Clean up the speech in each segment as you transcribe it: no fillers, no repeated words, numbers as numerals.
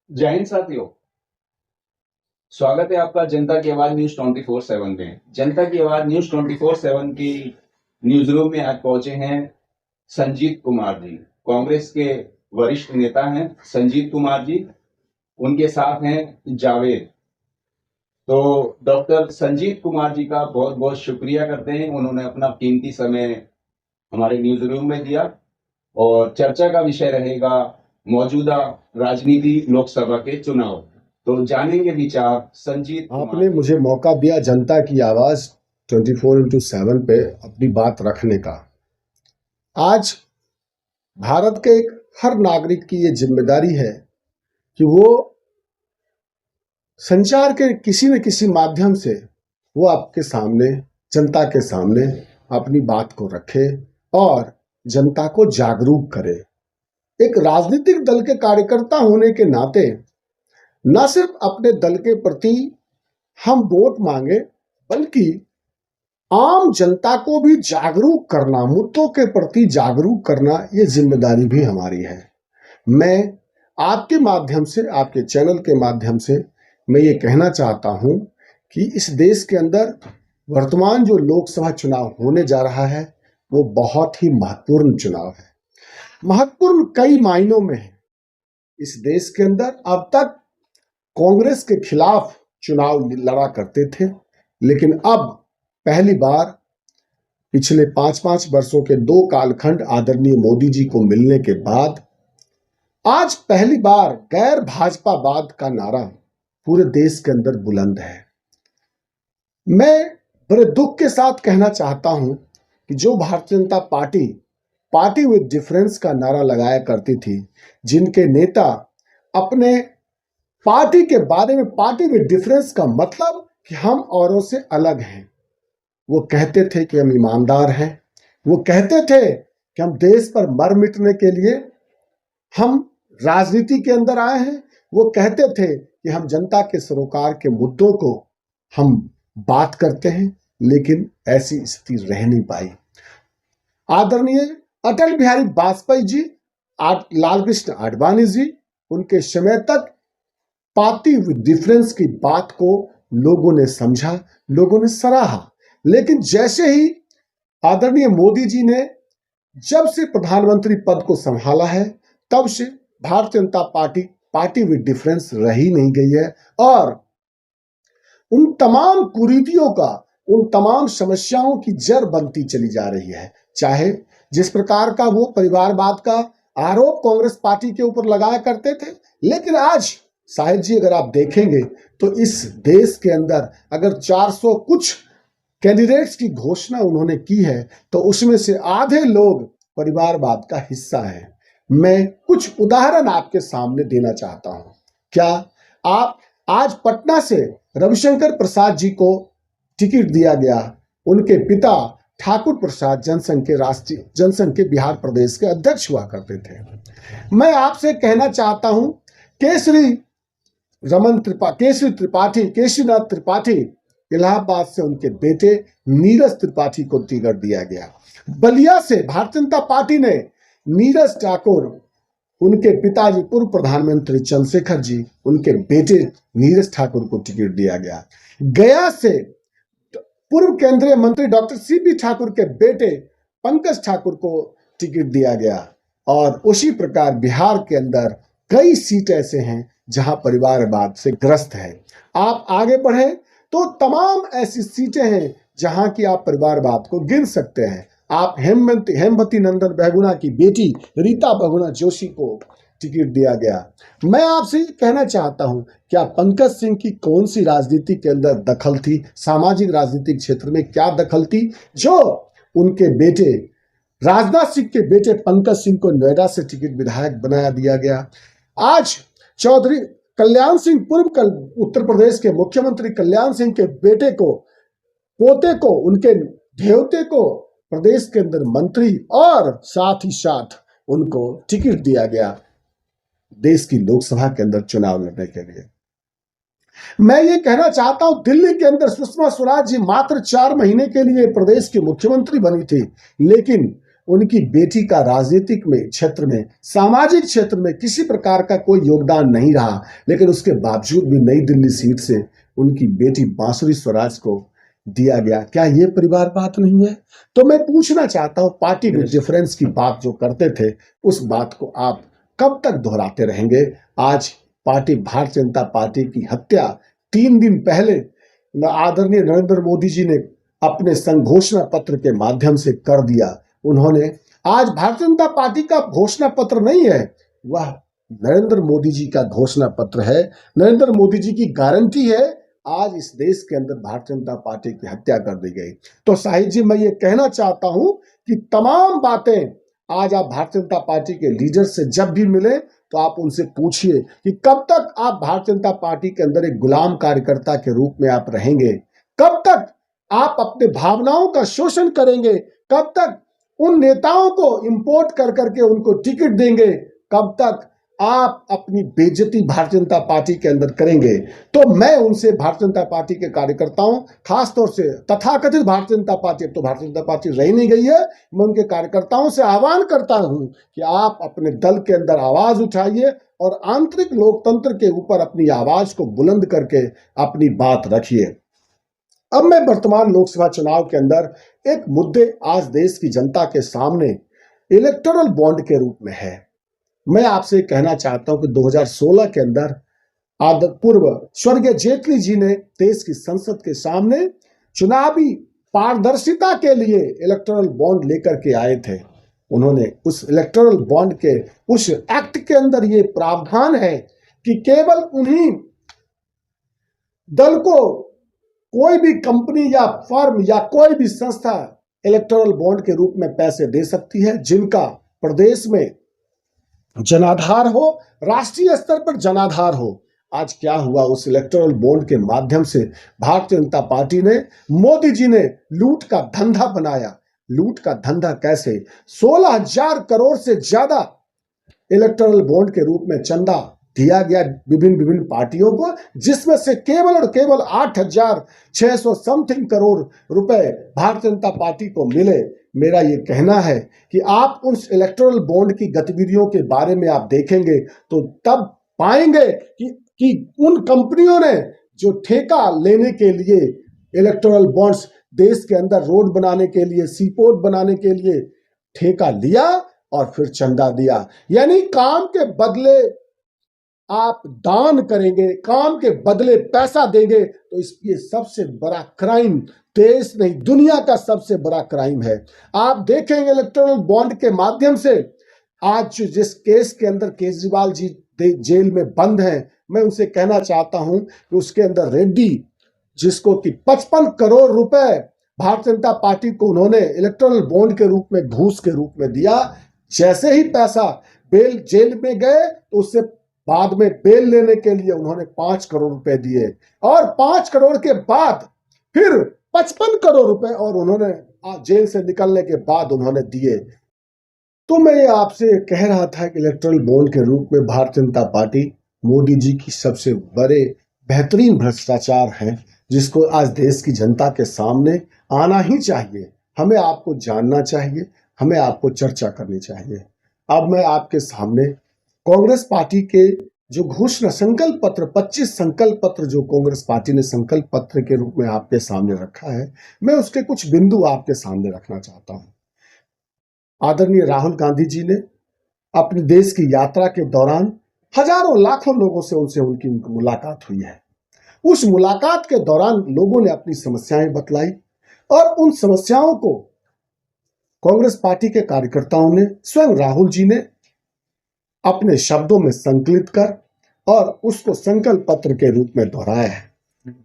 जय हिंद साथियों। स्वागत है आपका जनता की आवाज न्यूज 24/7 में। जनता की आवाज न्यूज 24/7 की न्यूज रूम में आज पहुंचे हैं संजीत कुमार जी। कांग्रेस के वरिष्ठ नेता हैं संजीत कुमार जी। उनके साथ हैं जावेद। तो डॉक्टर संजीत कुमार जी का बहुत बहुत शुक्रिया करते हैं, उन्होंने अपना कीमती समय हमारे न्यूज रूम में दिया। और चर्चा का विषय रहेगा मौजूदा राजनीति, लोकसभा के चुनाव। तो जानेंगे विचार संजीत कुमार आपने जी। मुझे मौका दिया जनता की आवाज 24x7 पे अपनी बात रखने का। आज भारत के हर नागरिक की ये जिम्मेदारी है कि वो संचार के किसी न किसी माध्यम से वो आपके सामने, जनता के सामने अपनी बात को रखे और जनता को जागरूक करे। एक राजनीतिक दल के कार्यकर्ता होने के नाते न सिर्फ अपने दल के प्रति हम वोट मांगे, बल्कि आम जनता को भी जागरूक करना, मुद्दों के प्रति जागरूक करना, ये जिम्मेदारी भी हमारी है। मैं आपके माध्यम से, आपके चैनल के माध्यम से मैं ये कहना चाहता हूं कि इस देश के अंदर वर्तमान जो लोकसभा चुनाव होने जा रहा है वो बहुत ही महत्वपूर्ण चुनाव है। महत्वपूर्ण कई मायनों में है। इस देश के अंदर अब तक कांग्रेस के खिलाफ चुनाव लड़ा करते थे, लेकिन अब पहली बार पिछले 5-5 वर्षों के 2 कालखंड आदरणीय मोदी जी को मिलने के बाद आज पहली बार गैर भाजपावाद का नारा पूरे देश के अंदर बुलंद है। मैं बड़े दुख के साथ कहना चाहता हूं कि जो Bharatiya Janata party party with difference का नारा लगाया करती थी, जिनके नेता अपने पार्टी के बारे में, पार्टी विद डिफरेंस का मतलब कि हम औरों से अलग हैं, वो कहते थे कि हम ईमानदार हैं, वो कहते थे कि हम देश पर मर मिटने के लिए हम राजनीति के अंदर आए हैं, वो कहते थे कि हम जनता के सरोकार के मुद्दों को हम बात करते हैं, लेकिन ऐसी स्थिति रह नहीं पाई। आदरणीय अटल बिहारी वाजपेयी जी, लाल कृष्ण आडवाणी जी, उनके समय तक पार्टी विद डिफरेंस की बात को लोगों ने समझा, लोगों ने सराहा। लेकिन जैसे ही आदरणीय मोदी जी ने जब से प्रधानमंत्री पद को संभाला है, तब से Bharatiya Janata party party with difference रही नहीं गई है और उन तमाम कुरीतियों का, उन तमाम समस्याओं की जड़ बनती चली जा रही है। चाहे जिस प्रकार का वो परिवारवाद का आरोप कांग्रेस पार्टी के ऊपर लगाया करते थे, लेकिन आज शायद जी अगर आप देखेंगे तो इस देश के अंदर अगर 400 कुछ कैंडिडेट्स की घोषणा उन्होंने की है, तो उसमें से आधे लोग परिवारवाद का हिस्सा है। मैं कुछ उदाहरण आपके सामने देना चाहता हूं। क्या आप आज पटना से रविशंकर प्रसाद जी को टिकट दिया गया? उनके पिता ठाकुर प्रसाद जनसंघ के बिहार प्रदेश के अध्यक्ष हुआ करते थे। मैं आपसे कहना चाहता हूं, केसरीनाथ त्रिपाठी इलाहाबाद से उनके बेटे नीरज त्रिपाठी को टिकट दिया गया। बलिया से भारतीय जनता पार्टी ने नीरज ठाकुर, उनके पिताजी पूर्व प्रधानमंत्री चंद्रशेखर जी, उनके बेटे नीरज ठाकुर को टिकट दिया गया। गया से पूर्व केंद्रीय मंत्री डॉक्टर सीपी ठाकुर के बेटे पंकज ठाकुर को टिकट दिया गया। और उसी प्रकार बिहार के अंदर कई सीट ऐसे हैं जहां परिवारवाद से ग्रस्त है। आप आगे बढ़े तो तमाम ऐसी सीटें हैं जहां की आप परिवारवाद को गिन सकते हैं। आप हेमवती नंदन बहुगुणा की बेटी रीता बहुगुणा जोशी को टिकट दिया गया। मैं आपसे कहना चाहता हूं, क्या पंकज सिंह की कौन सी राजनीति के अंदर दखल थी? सामाजिक राजनीतिक क्षेत्र में क्या दखल थी जो उनके बेटे राजनाथ सिंह के बेटे पंकज सिंह को नोएडा से टिकट विधायक बनाया दिया गया? आज चौधरी कल्याण सिंह, उत्तर प्रदेश के मुख्यमंत्री कल्याण सिंह के बेटे को, पोते को, उनके ढेवते को प्रदेश के अंदर मंत्री और साथ ही साथ उनको टिकट दिया गया देश की लोकसभा के अंदर चुनाव लड़ने के लिए। मैं ये कहना चाहता हूं, दिल्ली के अंदर सुषमा स्वराज जी मात्र 4 महीने के लिए प्रदेश की मुख्यमंत्री बनी थी, लेकिन उनकी बेटी का राजनीतिक में क्षेत्र में, सामाजिक क्षेत्र में किसी प्रकार का कोई योगदान नहीं रहा, लेकिन उसके बावजूद भी नई दिल्ली सीट से उनकी बेटी बांसुरी स्वराज को दिया गया। क्या ये परिवारवाद नहीं है? तो मैं पूछना चाहता हूं, पार्टी में डिफरेंस की बात जो करते थे, उस बात को आप कब तक दोहराते रहेंगे? आज पार्टी भारतीय जनता पार्टी की हत्या 3 दिन पहले आदरणीय नरेंद्र मोदी जी ने अपने संघोषणा पत्र के माध्यम से कर दिया। उन्होंने आज भारतीय जनता पार्टी का घोषणा पत्र नहीं है, वह नरेंद्र मोदी जी का घोषणा पत्र है। नरेंद्र मोदी जी की गारंटी है। आज इस देश के अंदर भारतीय जनता पार्टी की हत्या कर दी गई। तो शाहिद जी, मैं ये कहना चाहता हूं कि तमाम बातें आज आप भारतीय जनता पार्टी के लीडर से जब भी मिले तो आप उनसे पूछिए कि कब तक आप भारतीय जनता पार्टी के अंदर एक गुलाम कार्यकर्ता के रूप में आप रहेंगे? कब तक आप अपने भावनाओं का शोषण करेंगे? कब तक उन नेताओं को इंपोर्ट कर करके उनको टिकट देंगे? कब तक आप अपनी बेइज्जती भारतीय जनता पार्टी के अंदर करेंगे? तो मैं उनसे भारतीय जनता पार्टी के कार्यकर्ताओं, खासतौर से तथाकथित भारतीय जनता पार्टी, अब तो भारतीय जनता पार्टी रह नहीं गई है, मैं उनके कार्यकर्ताओं से आह्वान करता हूं कि आप अपने दल के अंदर आवाज उठाइए और आंतरिक लोकतंत्र के ऊपर अपनी आवाज को बुलंद करके अपनी बात रखिए। अब मैं वर्तमान लोकसभा चुनाव के अंदर एक मुद्दे आज देश की जनता के सामने इलेक्टोरल बॉन्ड के रूप में है। मैं आपसे कहना चाहता हूं कि 2016 के अंदर पूर्व स्वर्गीय जेटली जी ने देश की संसद के सामने चुनावी पारदर्शिता के लिए इलेक्टोरल बॉन्ड लेकर के आए थे। उन्होंने उस इलेक्टोरल बॉन्ड के उस एक्ट के अंदर ये प्रावधान है कि केवल उन्हीं दल को कोई भी कंपनी या फर्म या कोई भी संस्था इलेक्टोरल बॉन्ड के रूप में पैसे दे सकती है जिनका प्रदेश में जनाधार हो, राष्ट्रीय स्तर पर जनाधार हो। आज क्या हुआ? उस इलेक्टोरल बॉन्ड के माध्यम से भारतीय जनता पार्टी ने, मोदी जी ने लूट का धंधा बनाया। लूट का धंधा कैसे? 16,000 करोड़ से ज्यादा इलेक्टोरल बॉन्ड के रूप में चंदा दिया गया विभिन्न पार्टियों को, जिसमें से केवल और केवल 8,600 समथिंग करोड़ रुपए भारतीय जनता पार्टी को मिले। मेरा ये कहना है कि आप उस इलेक्टोरल बॉन्ड की गतिविधियों के बारे में आप देखेंगे तो तब पाएंगे कि उन कंपनियों ने जो ठेका लेने के लिए इलेक्टोरल बॉन्ड्स, देश के अंदर रोड बनाने के लिए, सीपोर्ट बनाने के लिए ठेका लिया और फिर चंदा दिया। यानी काम के बदले आप दान करेंगे, काम के बदले पैसा देंगे, तो ये सबसे बड़ा क्राइम, देश नहीं दुनिया का सबसे बड़ा क्राइम है। आप देखेंगे इलेक्टोरल बॉन्ड के माध्यम से आज जिस केस के अंदर केजरीवाल जी जेल में बंद हैं, मैं उनसे कहना चाहता हूं कि उसके अंदर रेड्डी, जिसको कि 55 करोड़ रुपए भारतीय जनता पार्टी को उन्होंने इलेक्टोरल बॉन्ड के रूप में, घूस के रूप में दिया, जैसे ही पैसा बेल जेल में गए तो उससे बाद में बेल लेने के लिए उन्होंने 5 करोड़ रुपए दिए और 5 करोड़ के बाद फिर 55 करोड़ रुपए और उन्होंने जेल से निकलने के बाद उन्होंने दिए। तो मैं ये आपसे कह रहा था कि इलेक्टोरल बॉन्ड के रूप में भारतीय जनता पार्टी मोदी जी की सबसे बड़े बेहतरीन भ्रष्टाचार है, जिसको आज देश की जनता के सामने आना ही चाहिए। हमें आपको जानना चाहिए, हमें आपको चर्चा करनी चाहिए। अब मैं आपके सामने कांग्रेस पार्टी के जो घोषणा संकल्प पत्र, 25 संकल्प पत्र जो कांग्रेस पार्टी ने संकल्प पत्र के रूप में आपके सामने रखा है, मैं उसके कुछ बिंदु आपके सामने रखना चाहता हूं। आदरणीय राहुल गांधी जी ने अपने देश की यात्रा के दौरान हजारों लाखों लोगों से उनकी मुलाकात हुई है। उस मुलाकात के दौरान लोगों ने अपनी समस्याएं बतलाई और उन समस्याओं को कांग्रेस पार्टी के कार्यकर्ताओं ने, स्वयं राहुल जी ने अपने शब्दों में संकलित कर और उसको संकल्प पत्र के रूप में दोहराया है।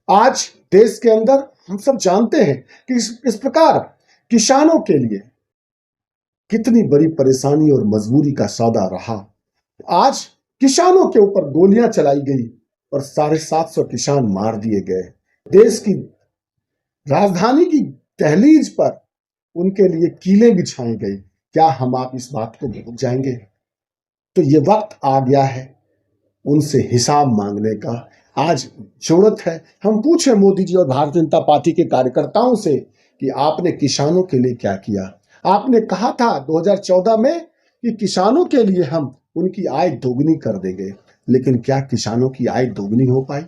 आज देश के अंदर हम सब जानते हैं कि इस प्रकार किसानों के लिए कितनी बड़ी परेशानी और मजबूरी का सौदा रहा। आज किसानों के ऊपर गोलियां चलाई गई और 750 किसान मार दिए गए। देश की राजधानी की दहलीज पर उनके लिए कीलें बिछाई गई। क्या हम आप इस बात को भूल जाएंगे? तो ये वक्त आ गया है उनसे हिसाब मांगने का। आज जरूरत है हम पूछे मोदी जी और भारतीय जनता पार्टी के कार्यकर्ताओं से कि आपने किसानों के लिए क्या किया, आपने कहा था 2014 में कि किसानों के लिए हम उनकी आय दोगुनी कर देंगे, लेकिन क्या किसानों की आय दोगुनी हो पाई?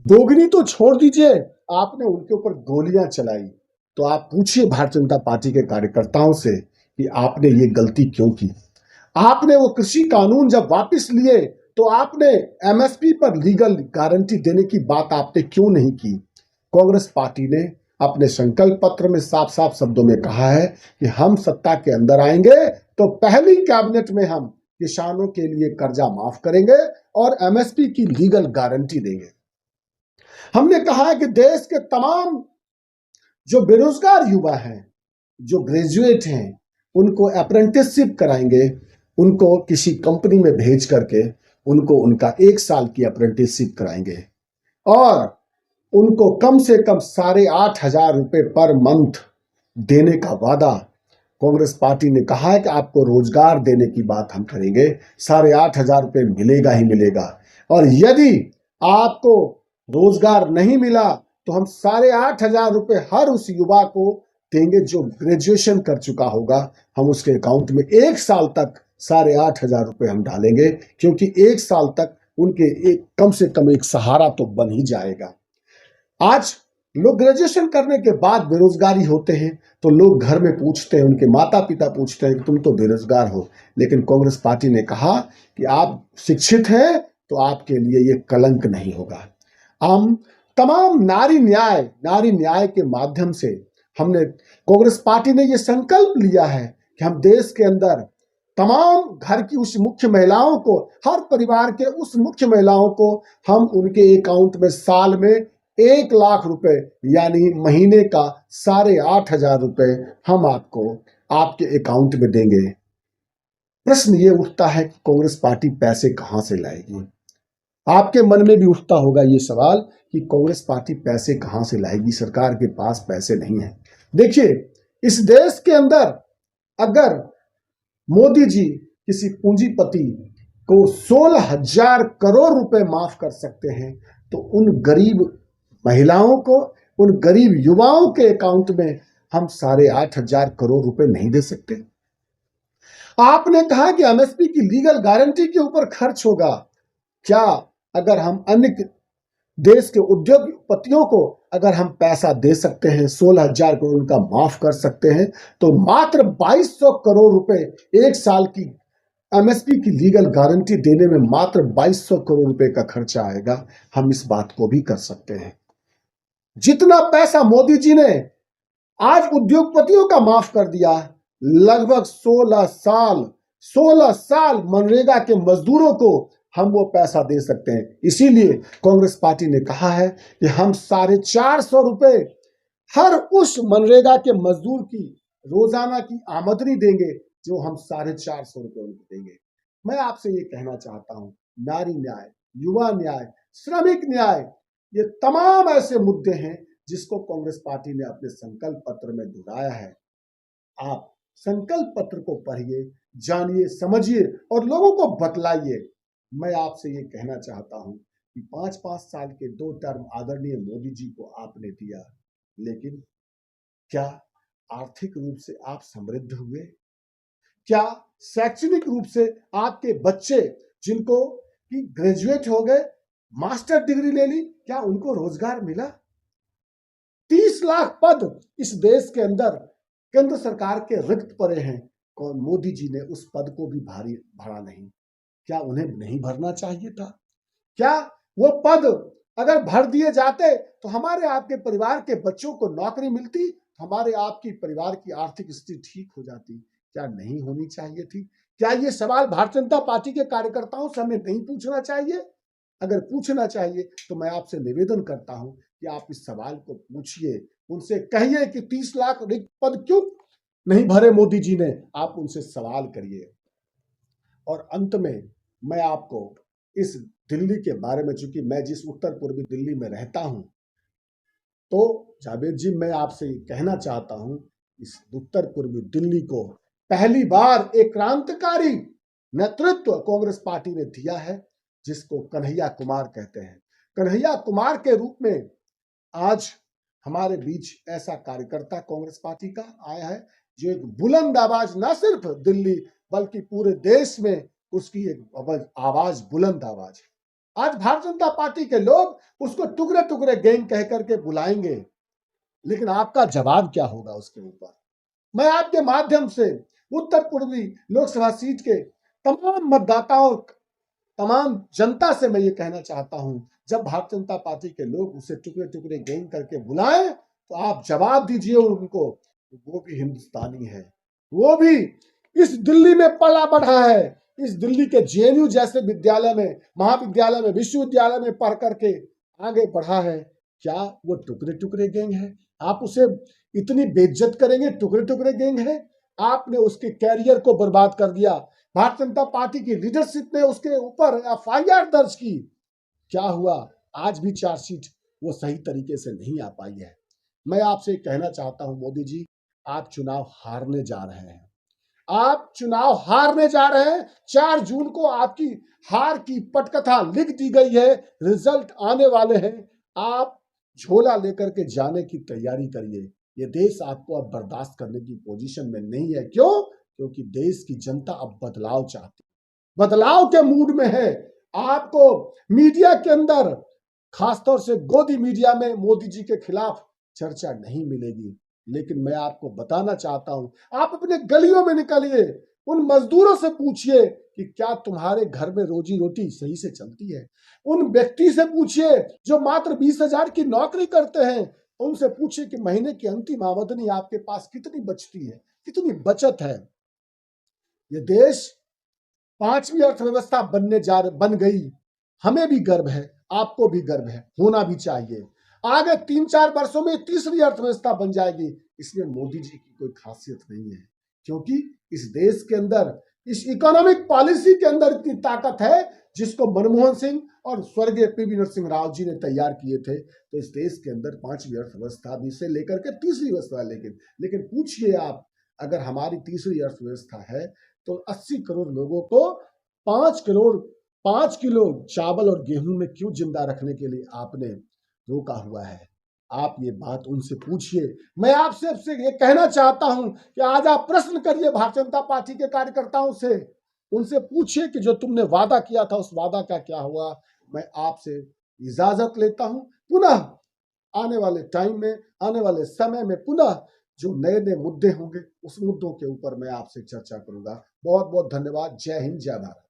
दोगुनी तो छोड़ दीजिए, आपने उनके ऊपर गोलियां चलाई। तो आप पूछिए भारतीय जनता पार्टी के कार्यकर्ताओं से कि आपने ये गलती क्यों की। आपने वो कृषि कानून जब वापस लिए तो आपने एमएसपी पर लीगल गारंटी देने की बात आपने क्यों नहीं की? कांग्रेस पार्टी ने अपने संकल्प पत्र में साफ साफ शब्दों में कहा है कि हम सत्ता के अंदर आएंगे तो पहली कैबिनेट में हम किसानों के लिए कर्जा माफ करेंगे और एमएसपी की लीगल गारंटी देंगे। हमने कहा है कि देश के तमाम जो बेरोजगार युवा हैं, जो ग्रेजुएट हैं, उनको अप्रेंटिसशिप कराएंगे, उनको किसी कंपनी में भेज करके उनको उनका 1 साल की अप्रेंटिसशिप कराएंगे और उनको कम से कम 8,500 रुपए पर मंथ देने का वादा कांग्रेस पार्टी ने कहा है कि आपको रोजगार देने की बात हम करेंगे। 8,500 रुपए मिलेगा ही मिलेगा। और यदि आपको रोजगार नहीं मिला तो हम 8,500 रुपए हर उस युवा को देंगे जो ग्रेजुएशन कर चुका होगा। हम उसके अकाउंट में 1 साल तक 8,500 रुपए हम डालेंगे, क्योंकि 1 साल तक उनके कम से कम एक सहारा तो बन ही जाएगा। आज लोग ग्रेजुएशन करने के बाद बेरोजगारी होते हैं तो लोग घर में पूछते हैं, उनके माता पिता पूछते हैं कि तुम तो बेरोजगार हो। लेकिन कांग्रेस पार्टी ने कहा कि आप शिक्षित हैं तो आपके लिए ये कलंक नहीं होगा। हम तमाम नारी न्याय के माध्यम से हमने कांग्रेस पार्टी ने ये संकल्प लिया है कि हम देश के अंदर तमाम घर की उस मुख्य महिलाओं को, हर परिवार के उस मुख्य महिलाओं को हम उनके अकाउंट में साल में 1 लाख रुपए यानी महीने का 8,500 रुपए हम आपको आपके अकाउंट में देंगे। प्रश्न ये उठता है कि कांग्रेस पार्टी पैसे कहां से लाएगी? आपके मन में भी उठता होगा ये सवाल कि कांग्रेस पार्टी पैसे कहां से लाएगी, सरकार के पास पैसे नहीं है। देखिए, इस देश के अंदर अगर मोदी जी किसी पूंजीपति को 16,000 करोड़ रुपए माफ कर सकते हैं तो उन गरीब महिलाओं को, उन गरीब युवाओं के अकाउंट में हम 8,500 करोड़ रुपए नहीं दे सकते? आपने कहा कि एमएसपी की लीगल गारंटी के ऊपर खर्च होगा। क्या अगर हम अन्य देश के उद्योगपतियों को अगर हम पैसा दे सकते हैं, 16,000 करोड़ उनका माफ कर सकते हैं, तो मात्र 2,200 करोड़ रुपए 1 साल की एमएसपी की लीगल गारंटी देने में मात्र 2,200 करोड़ रुपए का खर्चा आएगा। हम इस बात को भी कर सकते हैं। जितना पैसा मोदी जी ने आज उद्योगपतियों का माफ कर दिया, लगभग 16 साल मनरेगा के मजदूरों को हम वो पैसा दे सकते हैं। इसीलिए कांग्रेस पार्टी ने कहा है कि हम 450 रुपए हर उस मनरेगा के मजदूर की रोजाना की आमदनी देंगे, जो हम 450 रुपए उनको देंगे। मैं आपसे ये कहना चाहता हूं, नारी न्याय, युवा न्याय, श्रमिक न्याय, ये तमाम ऐसे मुद्दे हैं जिसको कांग्रेस पार्टी ने अपने संकल्प पत्र में दोहराया है। आप संकल्प पत्र को पढ़िए, जानिए, समझिए और लोगों को बतलाइए। मैं आपसे ये कहना चाहता हूं कि 5-5 साल के 2 टर्म आदरणीय मोदी जी को आपने दिया, लेकिन क्या आर्थिक रूप से आप समृद्ध हुए? क्या शैक्षणिक रूप से आपके बच्चे जिनको कि ग्रेजुएट हो गए, मास्टर डिग्री ले ली, क्या उनको रोजगार मिला? 30 लाख पद इस देश के अंदर केंद्र सरकार के रिक्त पड़े हैं, कौन मोदी जी ने उस पद को भी भरा नहीं। क्या उन्हें नहीं भरना चाहिए था? क्या वो पद अगर भर दिए जाते तो हमारे आपके परिवार के बच्चों को नौकरी मिलती, हमारे आपकी परिवार की आर्थिक स्थिति ठीक हो जाती? क्या नहीं होनी चाहिए थी? क्या ये सवाल भारतीय जनता पार्टी के कार्यकर्ताओं से हमें नहीं पूछना चाहिए? अगर पूछना चाहिए तो मैं आपसे निवेदन करता हूं कि आप इस सवाल को पूछिए, उनसे कहिए कि 30 लाख रिक्त पद क्यों नहीं भरे मोदी जी ने, आप उनसे सवाल करिए। और अंत में मैं आपको इस दिल्ली के बारे में, चूंकि मैं जिस उत्तर पूर्वी दिल्ली में रहता हूं, तो जावेद जी मैं आपसे ये कहना चाहता हूं, इस उत्तर पूर्वी दिल्ली को पहली बार एक क्रांतिकारी नेतृत्व कांग्रेस पार्टी ने दिया है, जिसको कन्हैया कुमार कहते हैं। कन्हैया कुमार के रूप में आज हमारे बीच ऐसा कार्यकर्ता कांग्रेस पार्टी का आया है जो एक बुलंद आवाज, ना सिर्फ दिल्ली बल्कि पूरे देश में उसकी एक आवाज, बुलंद आवाज है। आज भारतीय जनता पार्टी के लोग उसको टुकड़े टुकड़े गैंग कह करके बुलाएंगे, लेकिन आपका जवाब क्या होगा उसके ऊपर? मैं आपके माध्यम से उत्तर पूर्वी लोकसभा सीट के तमाम मतदाताओं, तमाम जनता से मैं ये कहना चाहता हूं, जब भारतीय जनता पार्टी के लोग उसे टुकड़े टुकड़े गैंग करके बुलाएं तो आप जवाब दीजिए उनको, वो भी हिंदुस्तानी है, वो भी इस दिल्ली में पला बढ़ा है, इस दिल्ली के जेएनयू जैसे विद्यालय में, महाविद्यालय में, विश्वविद्यालय में पढ़ करके आगे बढ़ा है। क्या वो टुकड़े टुकड़े गैंग है? आप उसे इतनी बेइज्जत करेंगे? टुकड़े टुकड़े गैंग है? आपने उसके कैरियर को बर्बाद कर दिया। भारतीय जनता पार्टी की लीडरशिप ने उसके ऊपर एफआईआर दर्ज की। क्या हुआ? आज भी चार्जशीट वो सही तरीके से नहीं आ पाई है। मैं आपसे कहना चाहता हूं मोदी जी, आप चुनाव हारने जा रहे हैं, आप चुनाव हारने जा रहे हैं। 4 जून को आपकी हार की पटकथा लिख दी गई है, रिजल्ट आने वाले हैं। आप झोला लेकर के जाने की तैयारी करिए। ये देश आपको अब बर्दाश्त करने की पोजीशन में नहीं है। क्यों? क्योंकि देश की जनता अब बदलाव चाहती है, बदलाव के मूड में है। आपको मीडिया के अंदर, खासतौर से गोदी मीडिया में, मोदी जी के खिलाफ चर्चा नहीं मिलेगी। लेकिन मैं आपको बताना चाहता हूं, आप अपने गलियों में निकलिए, उन मजदूरों से पूछिए कि क्या तुम्हारे घर में रोजी रोटी सही से चलती है। उन व्यक्ति से पूछिए जो मात्र 20,000 की नौकरी करते हैं, उनसे पूछिए कि महीने की अंतिम आमदनी आपके पास कितनी बचती है, कितनी बचत है। ये देश 5वीं अर्थव्यवस्था बन गई। हमें भी गर्व है, आपको भी गर्व है, होना भी चाहिए। आगे 3-4 वर्षों में तीसरी अर्थव्यवस्था बन जाएगी। इसलिए मोदी जी की कोई खासियत नहीं है, क्योंकि इस देश के अंदर, इस इकोनॉमिक पॉलिसी के अंदर इतनी ताकत है जिसको मनमोहन सिंह और स्वर्गीय पीवी नरसिंह राव जी ने तैयार किए थे। तो इस देश के अंदर 5वीं अर्थव्यवस्था भी से लेकर के तीसरी अर्थव्यवस्था, लेकिन पूछिए आप, अगर हमारी तीसरी अर्थव्यवस्था है तो 80 करोड़ लोगों को 5 किलो चावल और गेहूं में क्यों जिंदा रखने के लिए आपने रोका हुआ है? आप ये बात उनसे पूछिए। मैं आपसे ये कहना चाहता हूं कि आज आप प्रश्न करिए भारतीय जनता पार्टी के कार्यकर्ताओं से, उनसे पूछिए कि जो तुमने वादा किया था उस वादा का क्या हुआ। मैं आपसे इजाजत लेता हूं। पुनः आने वाले टाइम में, आने वाले समय में पुनः जो नए नए मुद्दे होंगे उस मुद्दों के ऊपर मैं आपसे चर्चा करूंगा। बहुत बहुत धन्यवाद। जय हिंद, जय भारत।